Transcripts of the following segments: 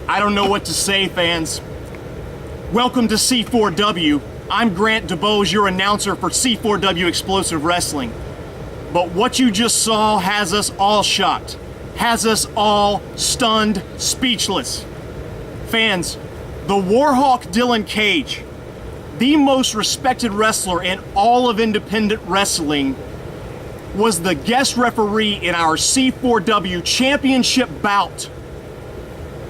I don't know what to say, fans. Welcome to C4W. I'm Grant DeBose, your announcer for C4W Explosive Wrestling. But what you just saw has us all shocked, has us all stunned, speechless. Fans, the Warhawk Dylan Cage, the most respected wrestler in all of independent wrestling, was the guest referee in our C4W championship bout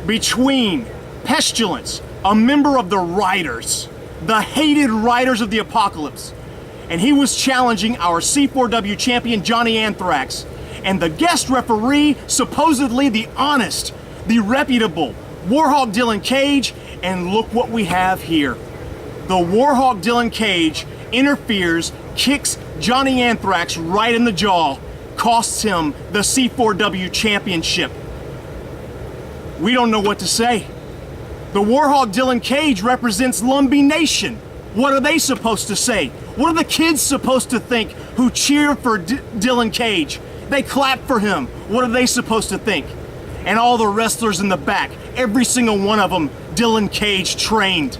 between Pestilence, a member of the Riders, the hated Riders of the Apocalypse, and he was challenging our C4W champion Johnny Anthrax, and the guest referee, supposedly the honest, the reputable Warhawk Dylan Cage, and look what we have here. The Warhawk Dylan Cage interferes, kicks Johnny Anthrax right in the jaw, costs him the C4W championship. We don't know what to say. The Warhawk Dylan Cage represents Lumbee Nation. What are they supposed to say? What are the kids supposed to think who cheer for Dylan Cage? They clap for him. What are they supposed to think? And all the wrestlers in the back, every single one of them, Dylan Cage trained.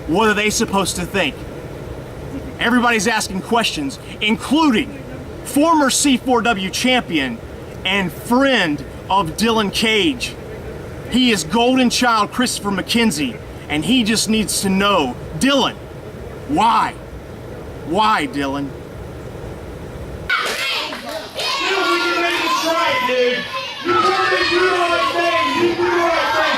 What are they supposed to think? Everybody's asking questions, including former C4W champion and friend of Dylan Cage. He is Golden Child Christopher McKenzie, and he just needs to know, Dylan, why? Why, Dylan? You made this right, dude. You told me to do the right thing. You do the right thing.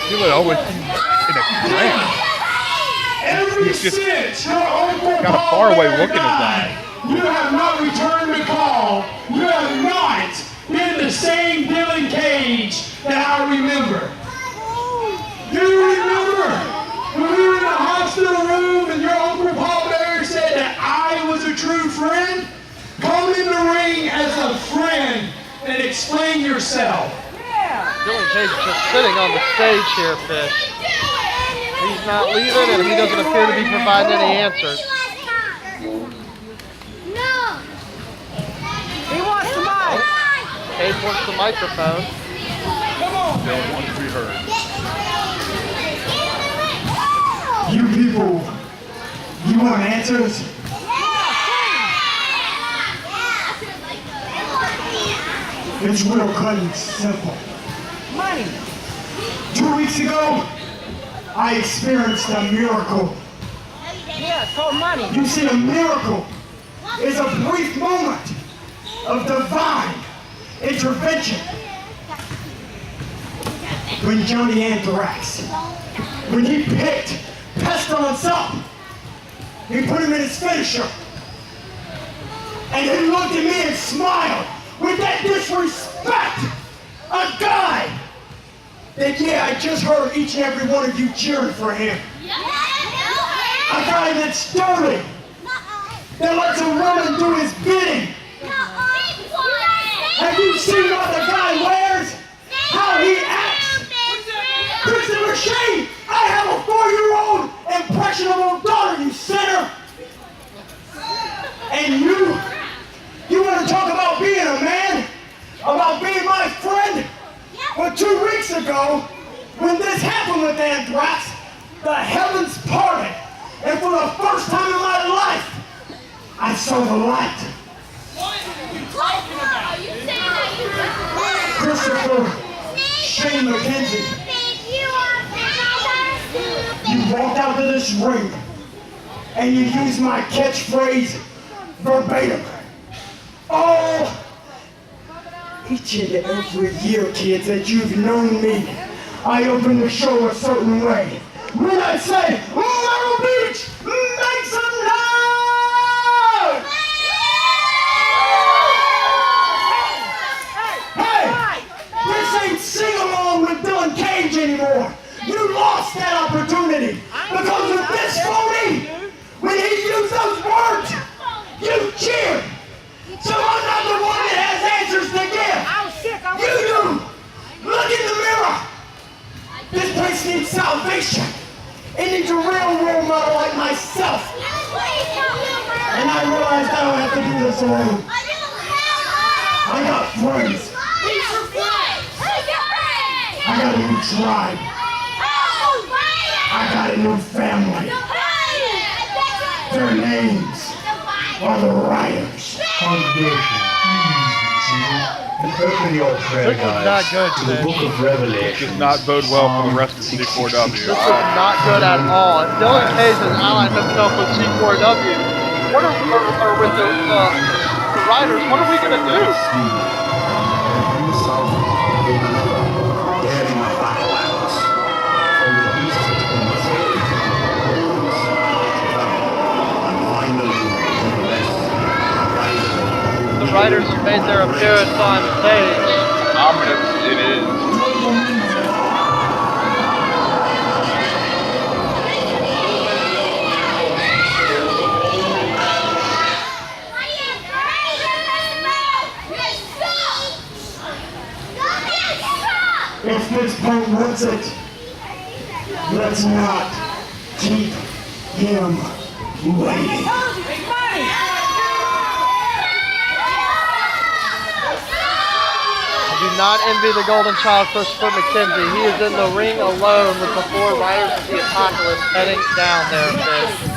Dylan always in a crash. He's just got a faraway look in his eye. You have not returned the call. You have not been the same Dylan Cage that I remember. Do you remember when we were in the hospital room and your Uncle Paul Bear said that I was a true friend? Come in the ring as a friend and explain yourself. Dylan Cage is just sitting on the stage here, Fish. He's not leaving, and he doesn't appear to be providing any answers. No. He wants the mic. Cage wants the microphone. Dylan wants to be heard. You people, you want answers? It's real cut and simple. Money. 2 weeks ago, I experienced a miracle. Yeah, it's called money. You see, a miracle is a brief moment of divine intervention. When Johnny Anthrax, when he picked Pestilence up, he put him in his finisher. And he looked at me and smiled with that disrespect. A guy that, yeah, I just heard each and every one of you cheering for him. A guy that's dirty, that lets a woman do his bidding. Have you seen what the guy wears? How he acts? Christopher Shane, I have a 4-year-old impressionable daughter, you sinner. And you want to talk about being a man? About being my friend? Well, 2 weeks ago, when this happened with Anthrax, the heavens parted. And for the first time in my life, I saw the light. What are you talking about? You saying that Christopher Shane McKenzie, you walked out of this ring and you used my catchphrase verbatim. Oh, each and every year, kids, that you've known me, I open the show a certain way. When I say, Myrtle Beach, make some noise! Hey, this ain't sing-along with Dylan Cage anymore. You lost that opportunity because of this phony. When he used those words, you cheered. So I'm not the one that has answers to give. myself. And I realized I don't have to do this alone. I got friends. I got a new tribe. I got a new family. Their names are the Riders. Congregation, and open your prayer This is not guides good, to the Fish. book of Revelation. Does not bode well for the rest of C4W. This is not good at all. If Dylan Cage has allied himself with C4W, what are, or with the Riders, what are we going to do? The Riders have made their appearance on stage. Ominous it is. If this punk wants it, let's not keep him waiting. I do not envy the Golden Child, Christopher McKenzie. He is in the ring alone with the 4 Riders of the Apocalypse heading down there, Fish.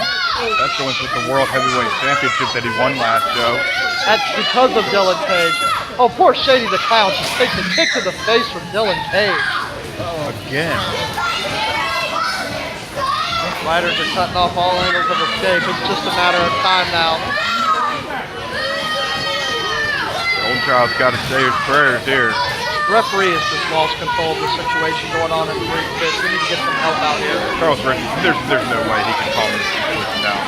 That's the one with the World Heavyweight Championship that he won last show. That's because of Dylan Cage. Oh, poor Shady the Clown just takes a kick to the face from Dylan Cage. Again. Riders are cutting off all angles of escape. It's just a matter of time now. Old Child's got to say his prayers here. Referee has just lost control of the situation going on in the ring, Fish. We need to get some help out here. Charles Ricky, there's no way he can calm this situation down.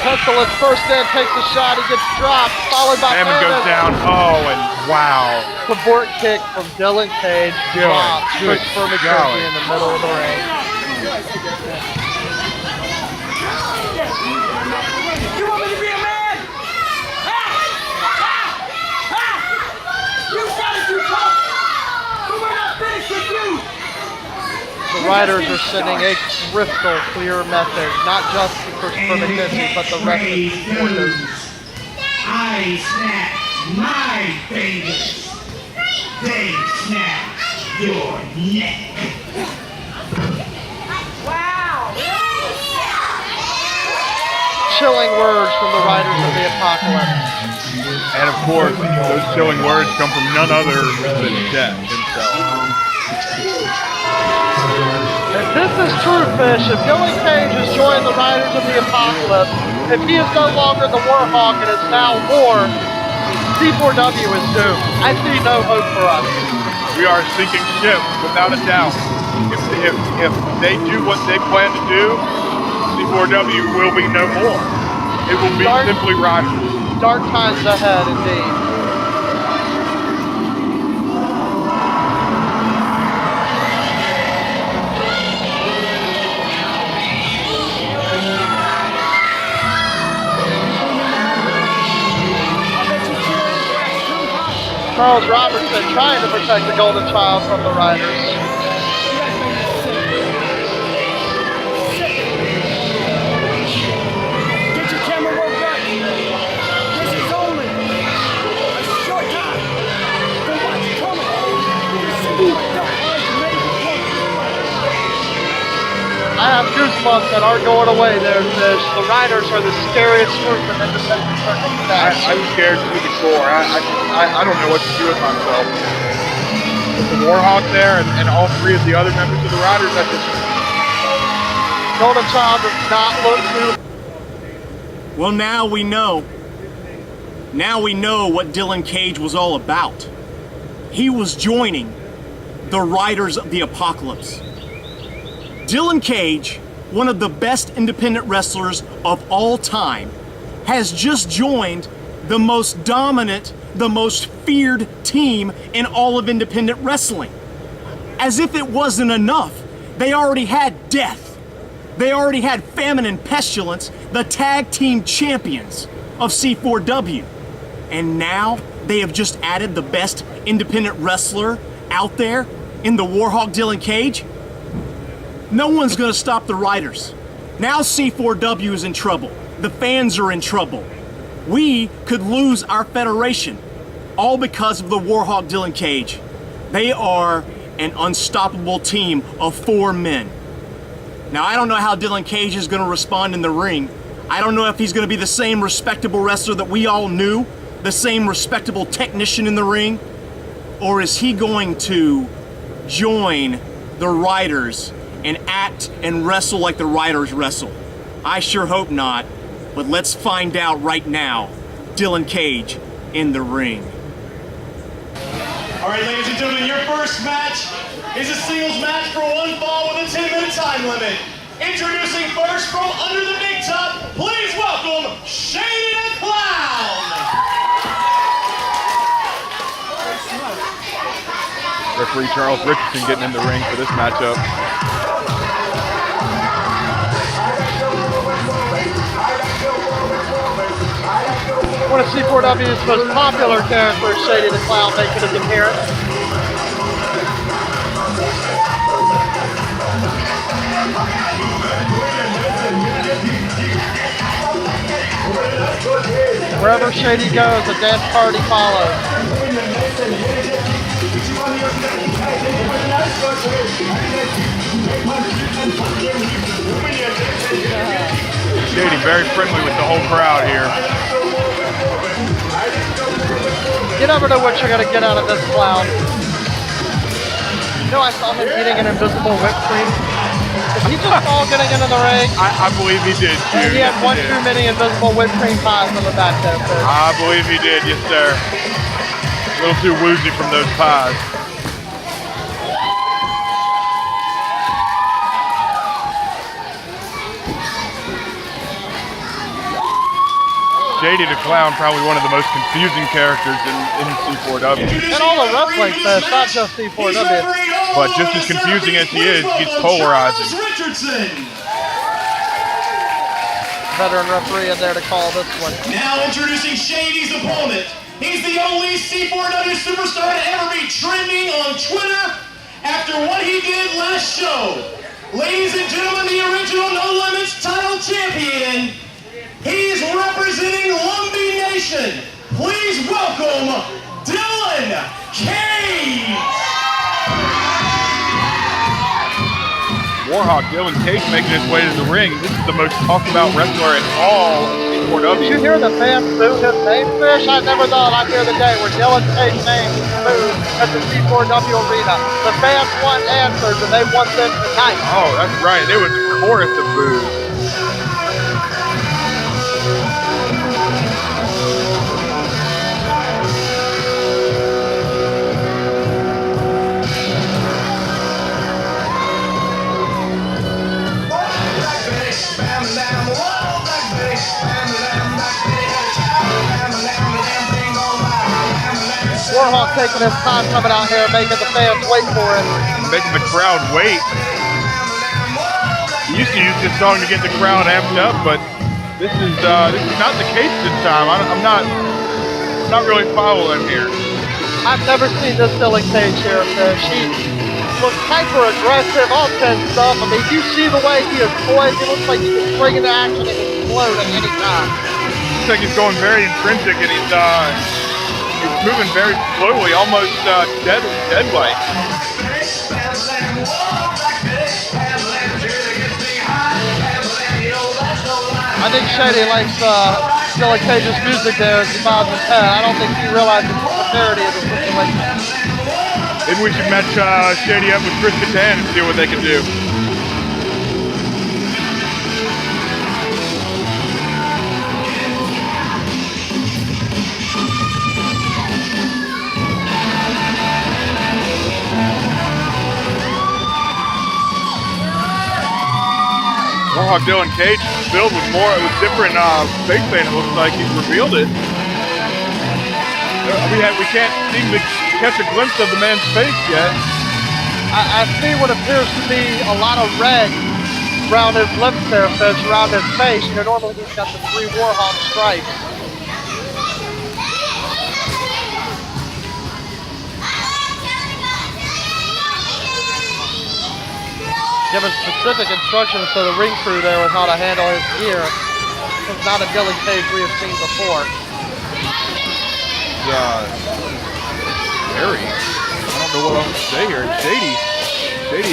Pestilence first in, takes a shot, he gets dropped, followed by Hammond goes down. Oh, and wow. Support kick from Dylan Cage, dropped Good Christopher golly. McKenzie in the middle of the ring. You want me to be a man? You got it, you punk! But we're not finished with you! The Riders are sending a crystal clear message, not just to Christopher McKenzie, but the rest of the supporters. I snap my fingers. They snap your neck. Wow! Chilling words from the Riders of the Apocalypse. And of course, those chilling words come from none other than Death himself. If this is true, Fish, if Dylan Cage has joined the Riders of the Apocalypse, if he is no longer the Warhawk and is now War, C4W is doomed. I see no hope for us. We are a sinking ship, without a doubt. If they do what they plan to do, C4W will be no more. It will be simply Riders. Dark times ahead, indeed. Charles Robertson trying to protect the Golden Child from the Riders. Get your camera work right! This is only a short time! For what's coming! I have goosebumps that aren't going away there, Fish. The Riders are the scariest group in independent circumstance. I'm scared to the core. I don't know what to do with myself. With the Warhawk there and all 3 of the other members of the Riders, I just... Golden Child does not look too... Well, now we know. Now we know what Dylan Cage was all about. He was joining the Riders of the Apocalypse. Dylan Cage, one of the best independent wrestlers of all time, has just joined the most dominant, the most feared team in all of independent wrestling. As if it wasn't enough, they already had Death. They already had Famine and Pestilence, the tag team champions of C4W. And now they have just added the best independent wrestler out there in the Warhawk Dylan Cage. No one's gonna stop the Riders. Now C4W is in trouble. The fans are in trouble. We could lose our federation, all because of the Warhawk Dylan Cage. They are an unstoppable team of 4 men. Now, I don't know how Dylan Cage is gonna respond in the ring. I don't know if he's gonna be the same respectable wrestler that we all knew, the same respectable technician in the ring, or is he going to join the Riders and act and wrestle like the Riders wrestle? I sure hope not, but let's find out right now. Dylan Cage in the ring. All right, ladies and gentlemen, your first match is a singles match for 1 fall with a 10-minute time limit. Introducing first from under the big top, please welcome Shady the Clown. Referee Charles Richardson getting in the ring for this matchup. One of C4W's most popular characters, Shady the Clown, making his appearance. Wherever Shady goes, a dance party follows. Shady very friendly with the whole crowd here. You never know what you're going to get out of this clown. You know, I saw him beating an invisible whipped cream. Is he just all getting into the ring? I believe he did too. And he had one too many invisible whipped cream pies on the back there. I believe he did, yes sir. A little too woozy from those pies. Shady the Clown, probably one of the most confusing characters in C4W. And all the wrestling fans, not just C4W. But just as confusing as he is, he's polarizing. Veteran referee in there to call this one. Now introducing Shady's opponent. He's the only C4W superstar to ever be trending on Twitter after what he did last show. Ladies and gentlemen, the original No Limits title champion. He's representing Lumbee Nation. Please welcome Dylan Cage. Warhawk Dylan Cage making his way to the ring. This is the most talked about wrestler in all of C4W. Did you hear the fans boo his name, Fish? I never thought I'd hear the day where Dylan Cage's name is booed at the C4W arena. The fans want answers, and they want them tonight. Oh, that's right. There was a chorus of boos. Warhawk taking his time coming out here, making the fans wait for him. Making the crowd wait. He used to use this song to get the crowd amped up, but this is not the case this time. I'm not really following here. I've never seen this Dylan Cage here, Fish. He looks hyper aggressive, all tense stuff. I mean, you see the way he is poised. He looks like he can spring into action and explode at any time. Looks like he's going very intrinsic, and he's moving very slowly, almost dead-like. I think Shady likes Dylan Cage's music there as he bows his head. I don't think he realizes the severity of the situation. Maybe we should match Shady up with Chris Kattan and see what they can do. Warhawk Dylan Cage is filled with different face paint. It looks like he's revealed it. We can't seem to catch a glimpse of the man's face yet. I see what appears to be a lot of red around his lips there, Fish, around his face. You know, normally he's got the 3 Warhawk stripes. Given specific instructions to the ring crew there with how to handle his gear. It's not a Dylan Cage we have seen before. Scary. I don't know what else to say here. Shady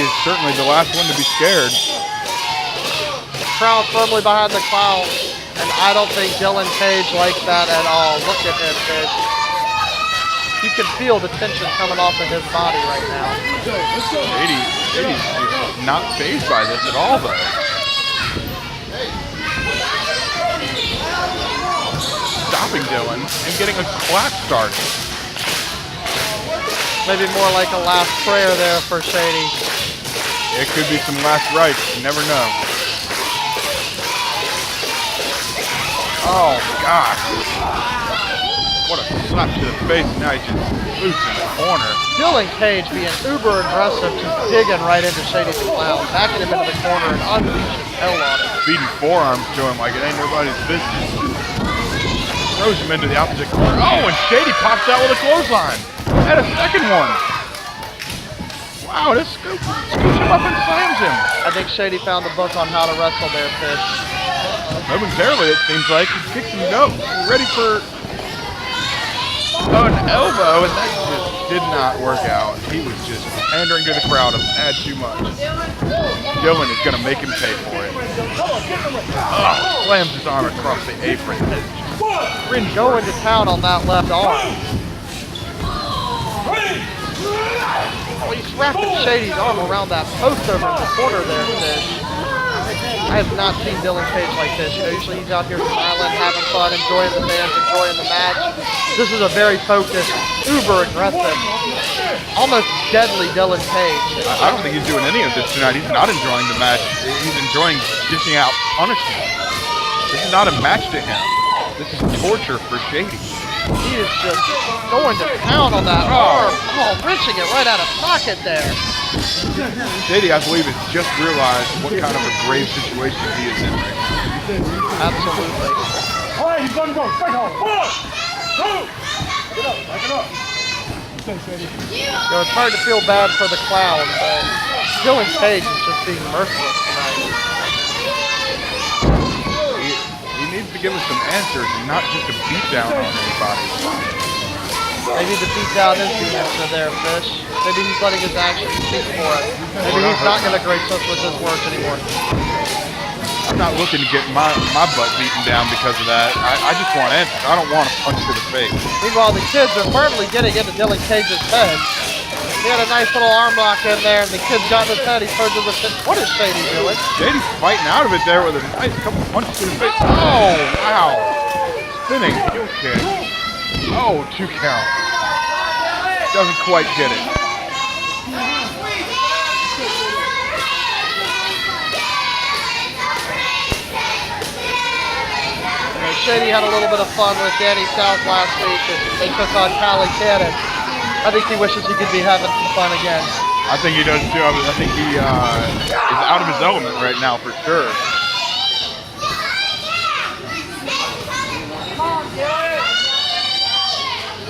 is certainly the last one to be scared. Crowd firmly behind the clown, and I don't think Dylan Cage likes that at all. Look at him, Fish. You can feel the tension coming off of his body right now. Shady's just not fazed by this at all, though. Stopping Dylan and getting a clap started. Maybe more like a last prayer there for Shady. It could be some last rites. You never know. Oh, gosh. What a slap to the face. Now he's just loose in the corner. Dylan Cage being uber aggressive, just digging right into Shady the Clown, backing him into the corner and unleashing hell on him. Feeding forearms to him like it ain't nobody's business. Throws him into the opposite corner. Oh, and Shady pops out with a clothesline. And a second one. Wow, this scoops him up and slams him. I think Shady found the book on how to wrestle there, Fish. Momentarily, it seems like he kicks and goes. Ready for an elbow, and that just did not work out. He was just pandering to the crowd a tad too much. Dylan is going to make him pay for it. Slams his arm across the apron. Rin going to town on that left arm. Oh, he's wrapping Shady's arm around that post over in the corner there, Fish. I have not seen Dylan Cage like this. You know, usually he's out here smiling, having fun, enjoying the fans, enjoying the match. This is a very focused, uber aggressive, almost deadly Dylan Cage. I don't think he's doing any of this tonight. He's not enjoying the match. He's enjoying dishing out punishment. This is not a match to him. This is torture for Shady. He is just going to town on that arm. Oh, wrenching it right out of socket there. Shady, I believe, has just realized what kind of a grave situation he is in right now. Absolutely. All right, he's gonna go. Straight home. 1, 2. Get up. Back it up. You know, it's hard to feel bad for the clown, but Dylan Cage is just being merciless tonight. He needs to give us some answers and not just a beatdown on anybody. Maybe the beatdown is the answer there, Fish. Maybe he's letting his actions speak for it. Maybe he's not going to grace us with his words anymore. I'm not looking to get my butt beaten down because of that. I just want answers. I don't want a punch to the face. Meanwhile, the kids are firmly getting into Dylan Cage's head. He had a nice little arm lock in there, and the kid's got in his head. He turns to the fist. What is Shady doing? Shady's fighting out of it there with a nice couple punches to the face. Oh, wow. Spinning heel kick. Oh, 2 count. Doesn't quite get it. Shady had a little bit of fun with Danny South last week as they took on Cali Cannon. I think he wishes he could be having some fun again. I think he does too. I think he is out of his element right now for sure.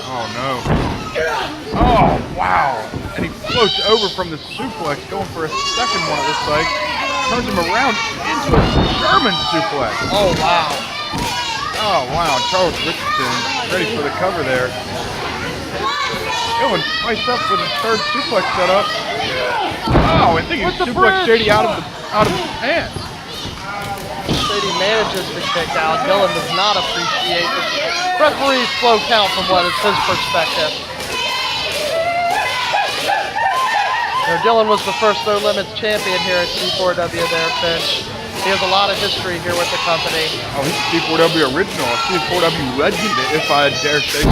Oh no. Oh wow. And he floats over from the suplex, going for a second one it looks like. Turns him around into a German suplex. Oh wow. Oh wow, Charles Richardson ready for the cover there. Dylan spiced up with his third suplex setup. Oh, I think he suplexed Shady out of his pants. Shady manages to kick out. Dylan does not appreciate the referee's slow count from what is his perspective. Dylan was the first No Limits champion here at C4W there, Fish. He has a lot of history here with the company. Oh, he's a C4W original, a C4W legend, if I dare say so.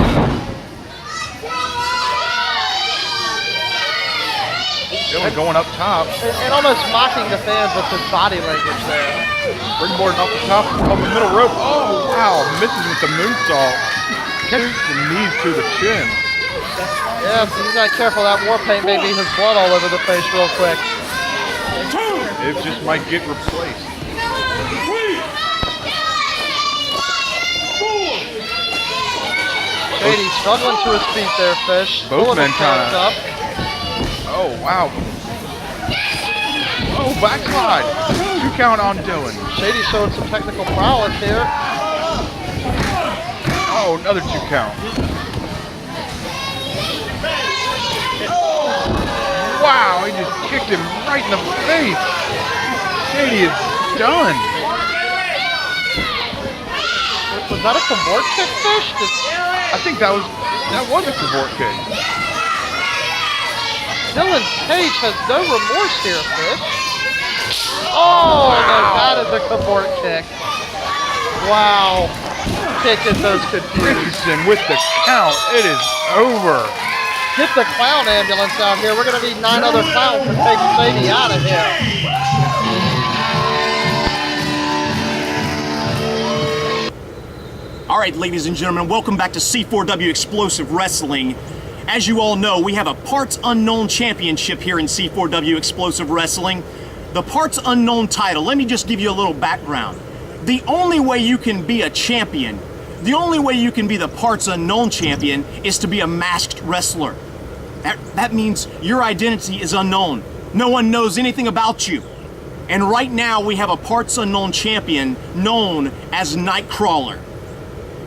Dylan going up top. And almost mocking the fans with his body language there. Springboarding off the top, off the middle rope. Oh, wow, misses with the moonsault. Catches the knees to the chin. Yeah, if he's not careful, that war paint may be his blood all over the face real quick. It just might get replaced. Shady struggling to his feet there, Fish. Both men kind of. Oh, wow. Oh, backslide. 2 count on Dylan. Shady showed some technical prowess here. Oh, another 2 count. Wow, he just kicked him right in the face. Shady is done. Was that a Cavort kick, Fish? I think that was a Cavort kick. Dylan Page has no remorse here, Fish. Oh, no, that is a Cavort kick. Wow. Can't get those confused. Richardson with the count. It is over. Get the clown ambulance out here. We're going to need 9 other clowns to take Shady out of here. All right, ladies and gentlemen, welcome back to C4W Explosive Wrestling. As you all know, we have a Parts Unknown Championship here in C4W Explosive Wrestling. The Parts Unknown title, let me just give you a little background. The only way you can be a champion, the only way you can be the Parts Unknown champion is to be a masked wrestler. That means your identity is unknown. No one knows anything about you. And right now we have a Parts Unknown champion known as Nightcrawler.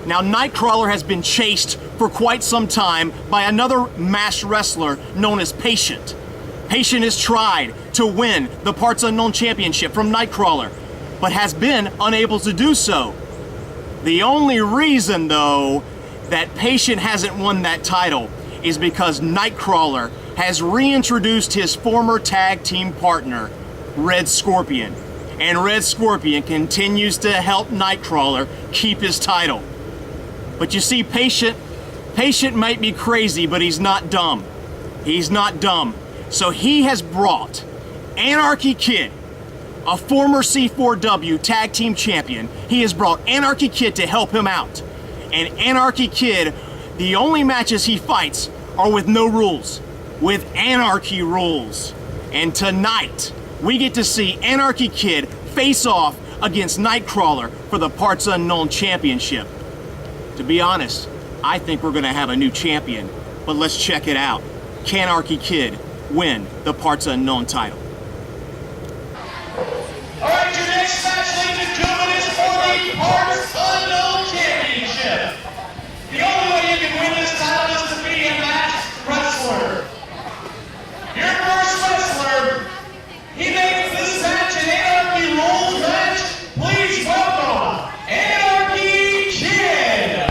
Now, Nightcrawler has been chased for quite some time by another masked wrestler known as Patient. Patient has tried to win the Parts Unknown Championship from Nightcrawler, but has been unable to do so. The only reason, though, that Patient hasn't won that title is because Nightcrawler has reintroduced his former tag team partner, Red Scorpion. And Red Scorpion continues to help Nightcrawler keep his title. But you see, Patient might be crazy, but he's not dumb. He's not dumb. So he has brought Anarchy Kid, a former C4W tag team champion. He has brought Anarchy Kid to help him out. And Anarchy Kid, the only matches he fights are with no rules, with Anarchy rules. And tonight, we get to see Anarchy Kid face off against Nightcrawler for the Parts Unknown Championship. To be honest, I think we're gonna have a new champion, but let's check it out. Can Anarchy Kid win the Parts Unknown title? All right, your next match, ladies and gentlemen, is for the Parts Unknown Championship. The only way you can win this title is to be a masked wrestler. Your first wrestler, he makes this match an Anarchy Rules match. Please welcome Anarchy Kid.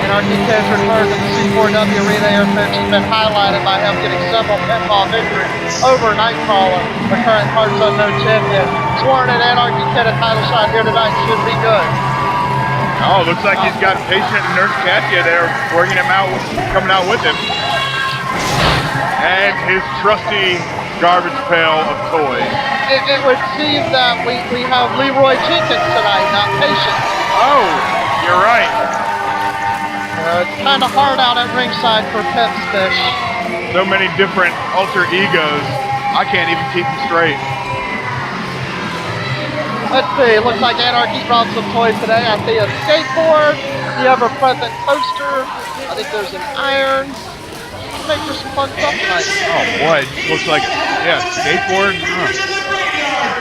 Anarchy Kid's return to the C4W Arena Air match has been highlighted by him getting several pinfall victories over Nightcrawler, the current Parts Unknown champion. Sworn at Anarchy Kid, a title shot here tonight should be good. Oh, looks like he's got Patient and Nurse Katya there working him out, coming out with him. And his trusty garbage pail of toys. It would seem that we have Leroy Jenkins tonight, not Patient. Oh, you're right. It's kind of hard out at ringside for Pimps Fish. So many different alter egos. I can't even keep them straight. Let's see, it looks like Anarchy brought some toys today. I see a skateboard, the ever-present toaster. I think there's an iron. Make for some fun stuff tonight. Oh boy, it just looks like, yeah, skateboard.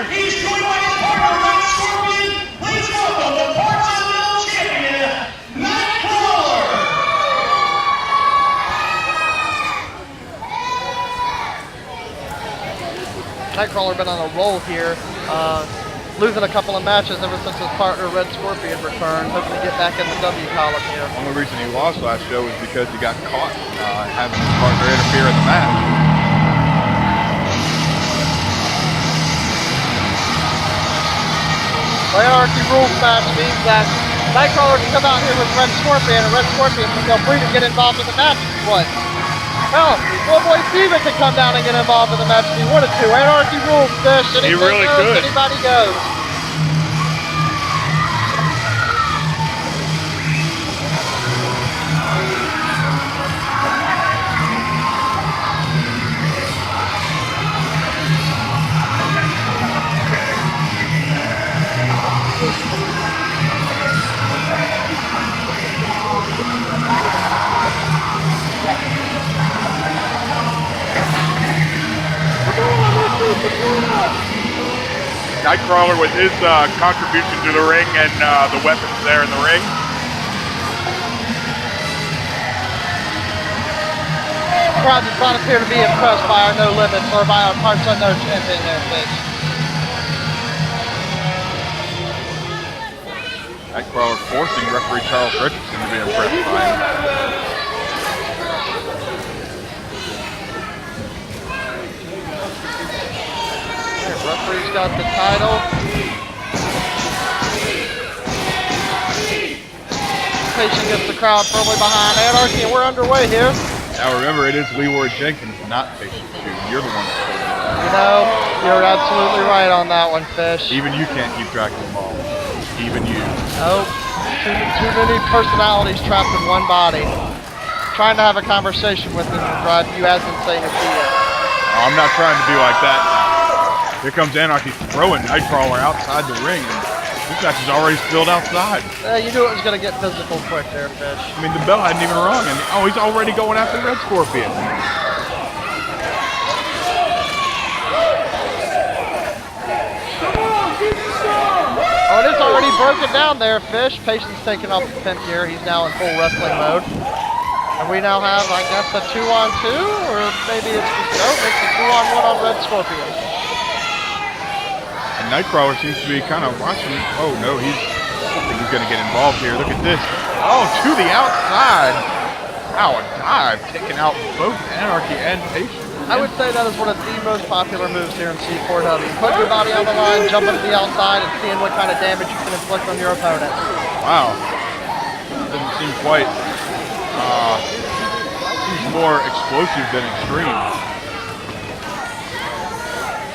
He's joined by his partner, Red Scorpion. Please welcome the Parts Unknown champion, Nightcrawler. Nightcrawler been on a roll here, losing a couple of matches ever since his partner Red Scorpion returned, hoping to get back in the W column here. The only reason he lost last show was because he got caught having his partner interfere in the match. The Anarchy Rules match means that Nightcrawler can come out here with Red Scorpion, and Red Scorpion can feel free to get involved in the match if he wants. Hell, Little Boy Steven can come down and get involved in the match if he wanted to. Anarchy Rules, Fish. Anything really goes, could. anybody goes. Nightcrawler with his contribution to the ring and the weapons there in the ring. Crowd does not appear to be impressed by our No Limits or by our Parts Unknown champion there, Fish. Nightcrawler forcing referee Charles Richardson to be impressed by him. Referee's got the title. Patient gets the crowd firmly behind Anarchy, and we're underway here. Now remember, it is Leroy Jenkins, not Patient Two. You're the one that told me that. You know, you're absolutely right on that one, Fish. Even you can't keep track of them all. Even you. Oh, too many personalities trapped in one body. Trying to have a conversation with him will drive you as insane as he is. I'm not trying to be like that now. Here comes Anarchy throwing Nightcrawler outside the ring. This match is already spilled outside. You knew it was going to get physical quick there, Fish. I mean, the bell hadn't even rung, and oh, he's already going after Red Scorpion. Oh, it is already broken down there, Fish. Patient's taking off the pin gear. He's now in full wrestling mode. And we now have, I guess, a 2-on-2, or maybe it's just, no, it's a 2-on-1 on Red Scorpion. And Nightcrawler seems to be kind of watching. Oh no, I think he's going to get involved here. Look at this. Oh, to the outside. Wow, a dive, taking out both Anarchy and Patient. I would say that is one of the most popular moves here in C4W. Put your body on the line, jumping to the outside, and seeing what kind of damage you can inflict on your opponent. Wow. Doesn't seem quite. Seems more explosive than extreme.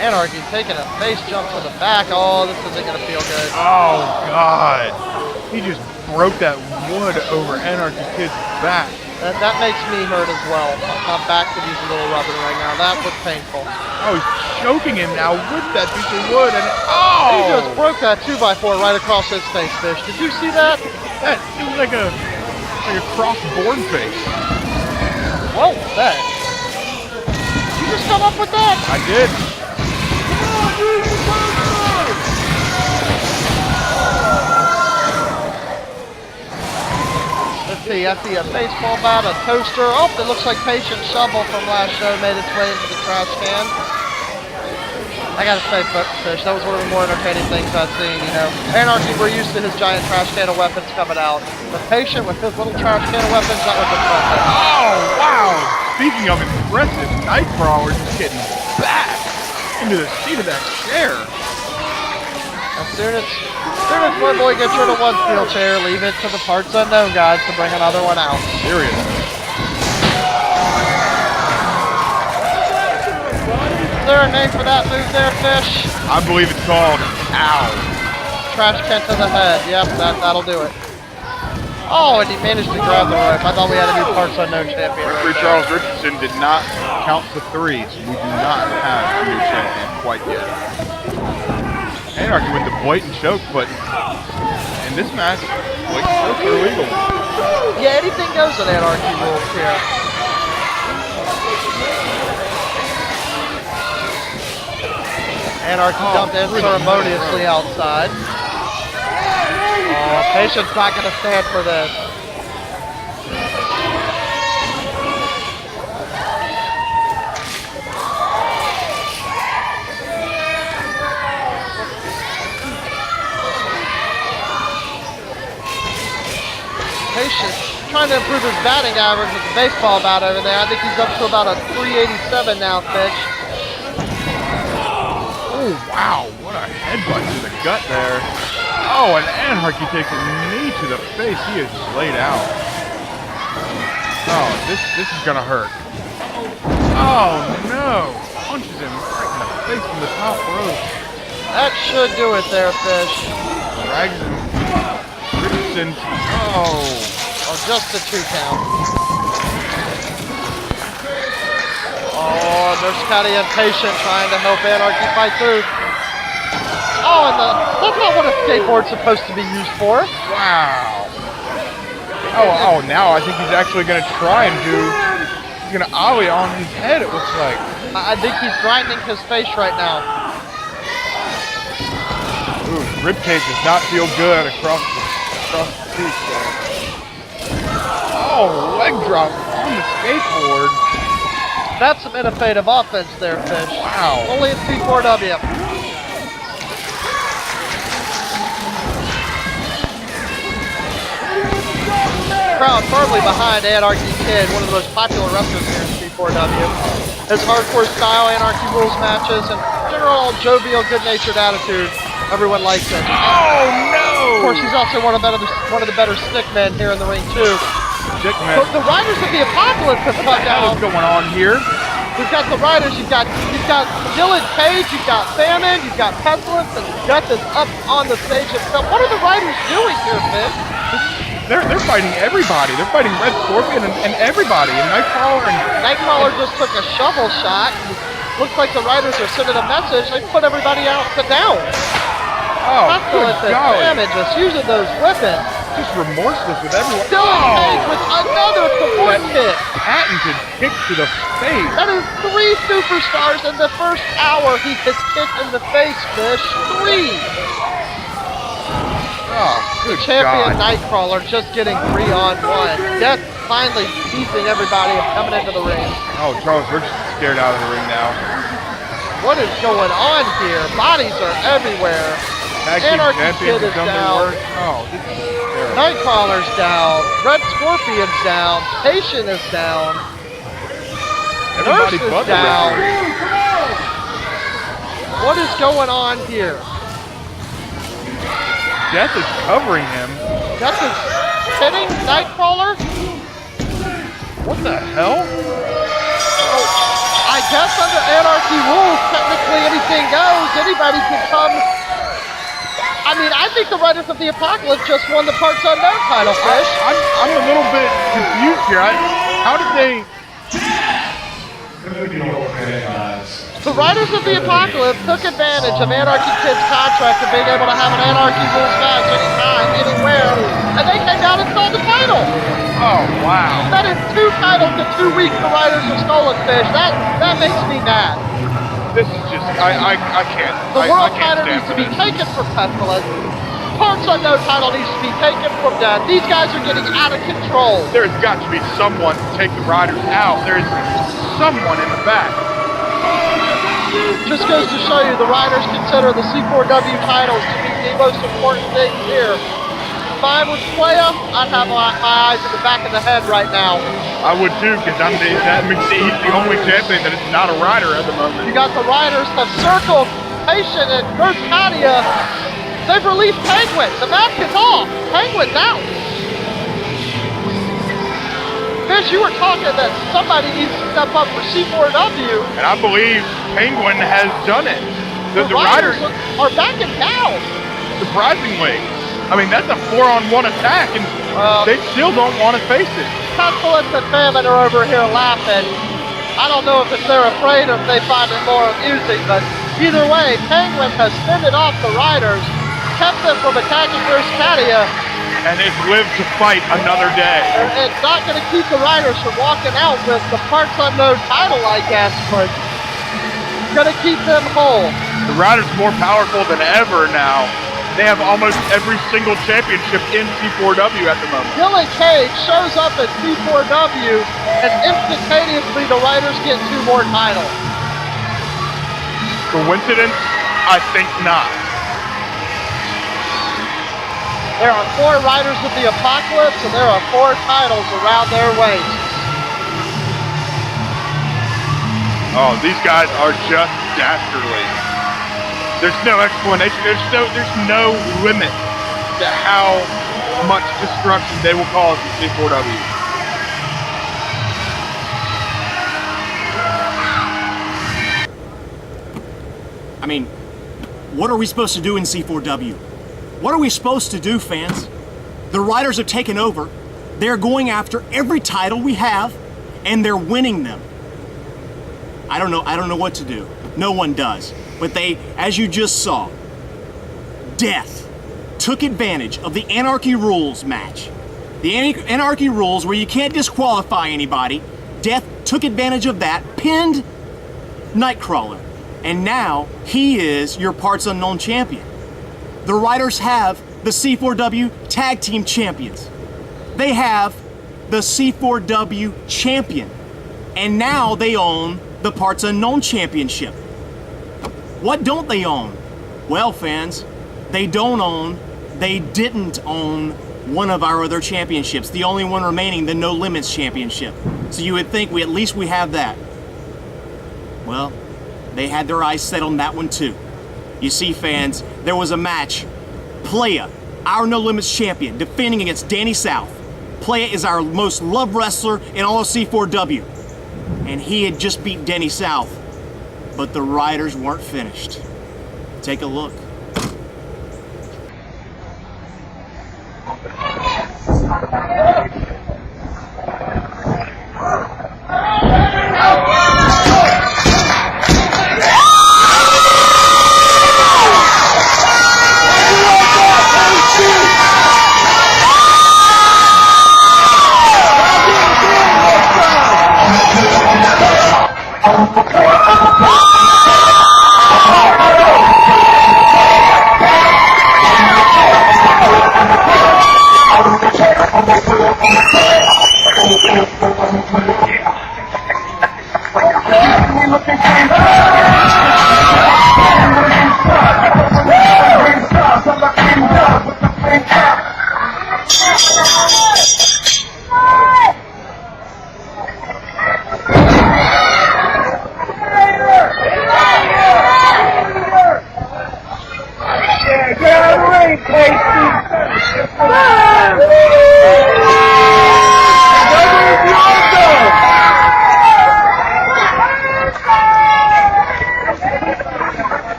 Anarchy taking a face jump to the back. Oh, this isn't going to feel good. Oh, God. He just broke that wood over Anarchy Kid's back. That makes me hurt as well. My back could use a little rubbing right now. That was painful. Oh, he's choking him now with that piece of wood, and He just broke that 2x4 right across his face, Fish. Did you see that? That it was like a cross-born face. Whoa, that. Did you just come up with that? I did. Let's see, I see a baseball bat, a toaster. Oh, it looks like Patient Shovel from last show made its way into the trash can. I gotta say, Fish, that was one of the more entertaining things I've seen, you know. Anarchy, we're used to his giant trash can of weapons coming out. The Patient with his little trash can of weapons, that was impressive. Oh, wow. Speaking of impressive, Nightcrawler just getting back into the seat of that chair. As soon as my boy gets rid of one steel chair, leave it to the Parts Unknown guys to bring another one out. Serious. Is there a name for that move there, Fish? I believe it's called Ow. Trash can to the head. Yep, that'll do it. Oh, and he managed to grab the rope. I thought we had a new Parts Unknown champion. Referee Charles Richardson did not count to 3, so we do not have a new champion quite yet. Anarchy with the blatant choke, but in this match, blatant chokes are illegal. Yeah, anything goes in Anarchy rules here. Anarchy dumped in ceremoniously outside. Oh, Patient's not going to stand for this. Patient trying to improve his batting average with the baseball bat over there. I think he's up to about a 387 now, Fish. Oh, wow, what a headbutt to the gut there. Oh, and Anarchy takes a knee to the face. He is just laid out. Oh, this is gonna hurt. Oh, no. Punches him right in the face from the top rope. That should do it there, Fish. Drags him. Richardson. Oh, just a 2 count. Oh, there's Scotty and Patient trying to help Anarchy fight through. Oh, and that's not what a skateboard's supposed to be used for. wow. Oh, now I think he's actually going to try and he's going to ollie on his head, it looks like. I think he's grinding his face right now. ribcage does not feel good across the cheek there. Oh, leg drop on the skateboard. That's some innovative offense there, Fish. Wow. Only in C4W. Crowd firmly behind Anarchy Kid, one of the most popular wrestlers here in C4W. His hardcore style, Anarchy Rules matches, and general jovial, good-natured attitude. Everyone likes it. Oh no! Of course, he's also one of the better stickmen here in the ring too. Stickman. But the Riders of the Apocalypse have come What the hell down. is going on here? We've got the Riders. You've got Gillen Cage. You've got Famine. You've got Pestilence, and Death is up on the stage himself. What are the Riders doing here, Finn? They're fighting everybody. They're fighting Red Scorpion and everybody. And Nightcrawler and Nightcrawler just took a shovel shot. Looks like the Riders are sending a message. They put everybody out to down. oh, Pestilence good and golly. Famine just using those weapons. Just remorseless with everyone. Gillen Cage with another support hit. Patented kick to the face. That is 3 superstars in the first hour he has kicked in the face, Fish. 3. Oh, good Champion God. Nightcrawler just getting 3-on-1. Death finally teasing everybody and coming into the ring. Oh, Charles, we're just scared out of the ring now. What is going on here? Bodies are everywhere. Tag team Anarchy champions Kid is have done their down. work. Oh, this is terrible. Nightcrawler's down. Red Scorpion's down. Patient is down. Everybody Nurse but is the down. referee. What is going on here? Death is covering him. Death is hitting Nightcrawler? What the hell? I guess under Anarchy rules, technically anything goes. Anybody can come. I mean, I think the Riders of the Apocalypse just won the Parts Unknown title, Fish. I'm a little bit confused here. How did they? The Riders of the Apocalypse took advantage of Anarchy Kid's contract of being able to have an Anarchy rules match anytime, anywhere, and they came down and stole the title. Oh wow! That is 2 titles in 2 weeks the Riders have stolen, Fish. That makes me mad. This is just I can't. The I world can't title stand needs to for be this. taken from Pestilence. Parts Unknown title needs to be taken from Death. These guys are getting out of control. There's got to be someone to take the Riders out. There's someone in the back. Just goes to show you the Riders consider the C4W titles to be the most important thing here. If I was Playa, I'd have my eyes in the back of the head right now. I would too, because that means he's the only champion that is not a Rider at the moment. You got the Riders have circled Patient and Nurse Nadia. They've released Penguin. The mask is off. Penguin's out. Fish, you were talking that somebody needs to step up for C4W. And I believe Penguin has done it. The Riders, are backing down. surprisingly. I mean, that's a 4-on-1 attack, and they still don't want to face it. Pestilence and Famine are over here laughing. I don't know if they're afraid or if they find it more amusing, but either way, Penguin has fended off the Riders, kept them from attacking Nurse Nadia, And it's lived to fight another day. and it's not going to keep the Riders from walking out with the Parts Unknown title, I guess, but it's going to keep them whole. The Riders are more powerful than ever now. They have almost every single championship in C4W at the moment. Gillen Cage shows up at C4W, and instantaneously the Riders get 2 more titles. Coincidence? I think not. There are 4 Riders of the Apocalypse, and there are 4 titles around their waist. Oh, these guys are just dastardly. There's no explanation. There's no limit to how much destruction they will cause in C4W. I mean, what are we supposed to do in C4W? What are we supposed to do, fans? The Riders have taken over. They're going after every title we have, and they're winning them. I don't know what to do. No one does. But they, as you just saw, Death took advantage of the Anarchy Rules match. The Anarchy Rules, where you can't disqualify anybody. Death took advantage of that, pinned Nightcrawler, and now he is your Parts Unknown champion. The Riders have the C4W Tag Team Champions. They have the C4W Champion. And now they own the Parts Unknown Championship. What don't they own? Well, fans, they didn't own one of our other championships, the only one remaining, the No Limits Championship. So you would think we have that. Well, they had their eyes set on that one too. You see, fans, there was a match. Playa, our No Limits champion, defending against Danny South. Playa is our most loved wrestler in all of C4W. And he had just beat Danny South. But the Riders weren't finished. Take a look.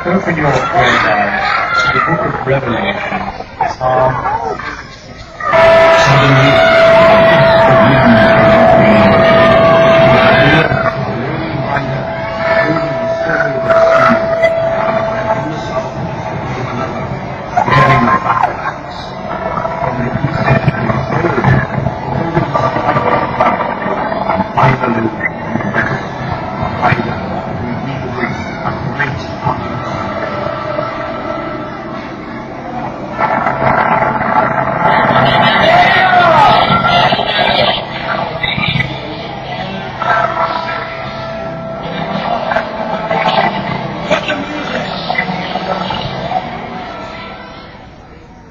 Open your eyes to the book of Revelation, Psalm 78.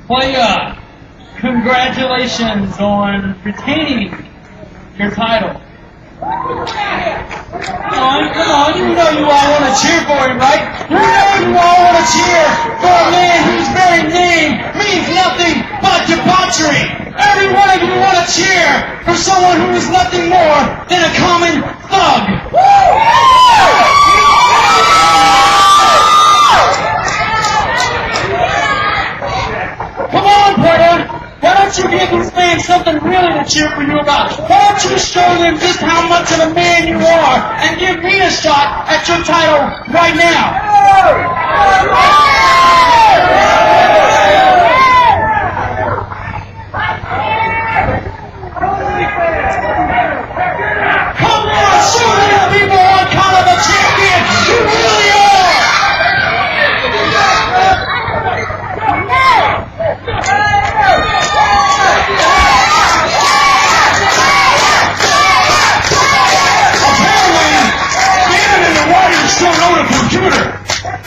Playa, congratulations on retaining your title. Come on, you know you all want to cheer for him, right? You know you all want to cheer for a man whose very name means nothing but debauchery. Every one of you want to cheer for someone who is nothing more than a common thug. Come on, Playa. Why don't you give these fans something really to cheer for you about? Why don't you show them just how much of a man you are and give me a shot at your title right now? Come on, show these people what kind of a champion you really are!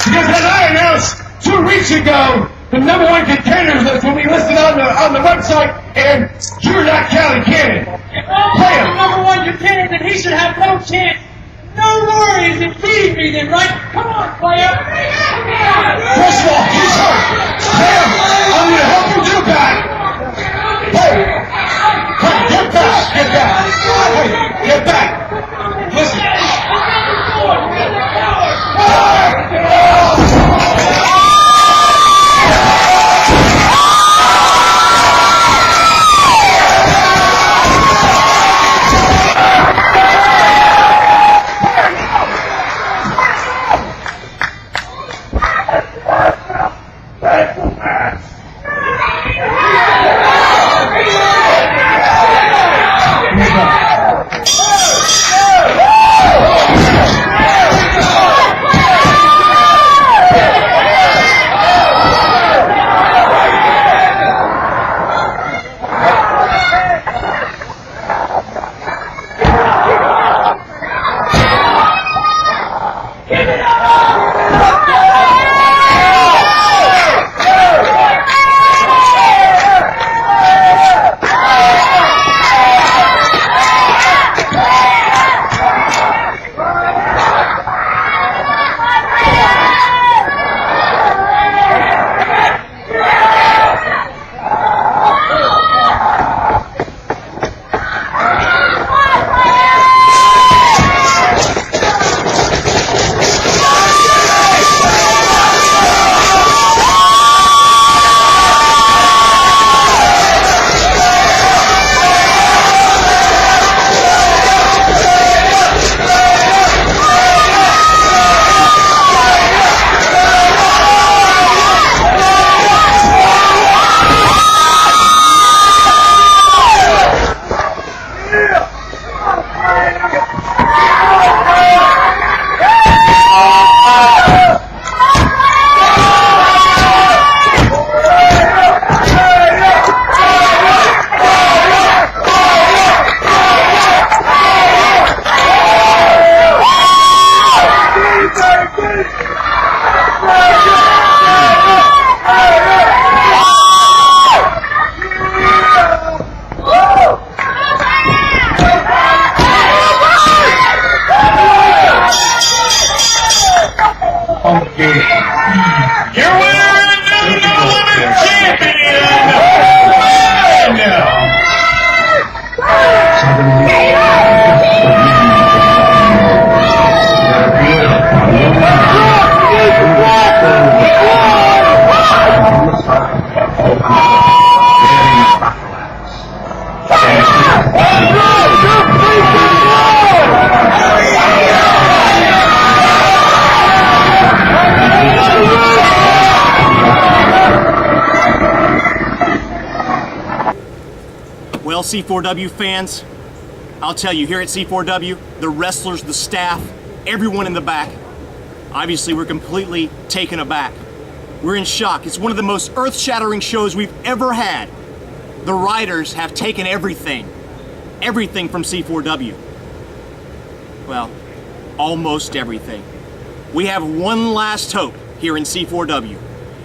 Because as I announced 2 weeks ago, the #1 contenders list will be listed on the website, and you're not Callie Cannon. Playa. #1 contender, then he should have no chance. No worries in beating me then, right? Come on, Playa. First of all, he's hurt. Sam, I'm going to help you get back. Hey, get back. Hey, get back. C4W fans, I'll tell you, here at C4W, the wrestlers, the staff, everyone in the back, obviously we're completely taken aback. We're in shock. It's one of the most earth-shattering shows we've ever had. The writers have taken everything from C4W. Well, almost everything. We have one last hope here in C4W,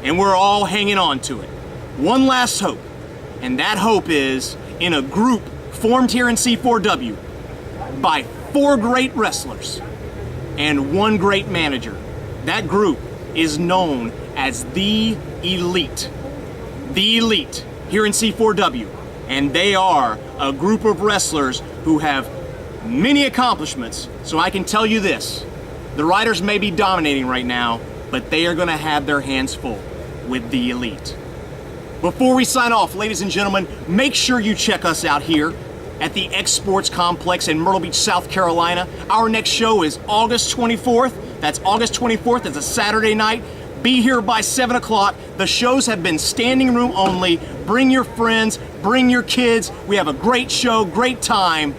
and we're all hanging on to it. One last hope, and that hope is in a group formed here in C4W by 4 great wrestlers and 1 great manager. That group is known as The Elite. The Elite here in C4W. And they are a group of wrestlers who have many accomplishments. So I can tell you this, the writers may be dominating right now, but they are gonna have their hands full with The Elite. Before we sign off, ladies and gentlemen, make sure you check us out here at the X Sports Complex in Myrtle Beach, South Carolina. Our next show is August 24th. That's August 24th. It's a Saturday night. Be here by 7 o'clock. The shows have been standing room only. Bring your friends, bring your kids. We have a great show, great time.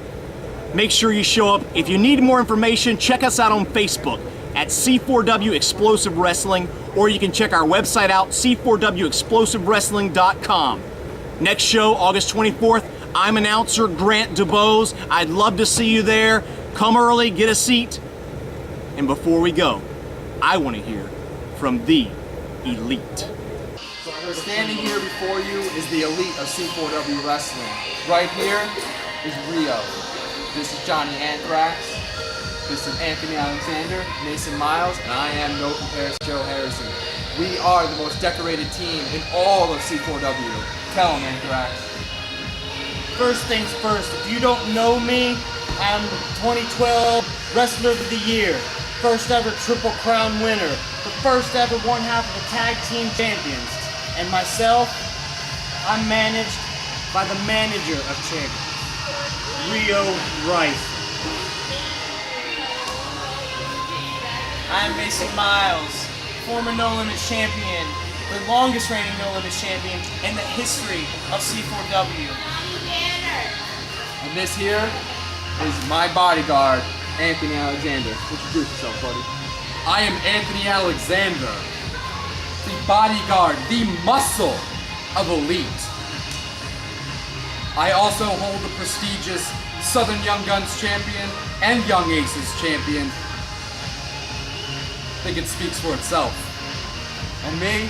Make sure you show up. If you need more information, check us out on Facebook at C4W Explosive Wrestling, or you can check our website out, c4wexplosivewrestling.com. Next show, August 24th, I'm announcer Grant DuBose. I'd love to see you there. Come early, get a seat. And before we go, I want to hear from The Elite. Standing here before you is the elite of C4W Wrestling. Right here is Rio. This is Johnny Anthrax. This is Anthony Alexander, Mason Miles, and I am no comparison Joe Harrison. We are the most decorated team in all of C4W. Tell them, Anthrax. First things first, if you don't know me, I'm 2012 Wrestler of the Year, first ever Triple Crown winner, the first ever one half of the Tag Team Champions, and myself, I'm managed by the manager of champions, Rio Rice. I'm Mason Miles, former No Limits champion, the longest reigning No Limits champion in the history of C4W. And this here is my bodyguard, Anthony Alexander. Introduce yourself, buddy. I am Anthony Alexander, the bodyguard, the muscle of Elite. I also hold the prestigious Southern Young Guns champion and Young Aces champion. I think it speaks for itself. And me,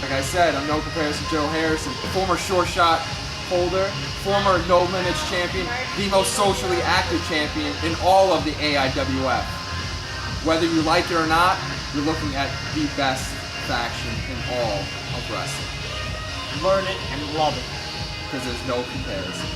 like I said, I'm no comparison to Joe Harrison, former short shot holder, former No Limits champion, the most socially active champion in all of the AIWF. Whether you like it or not, you're looking at the best faction in all of wrestling. Learn it and love it. Because there's no comparison.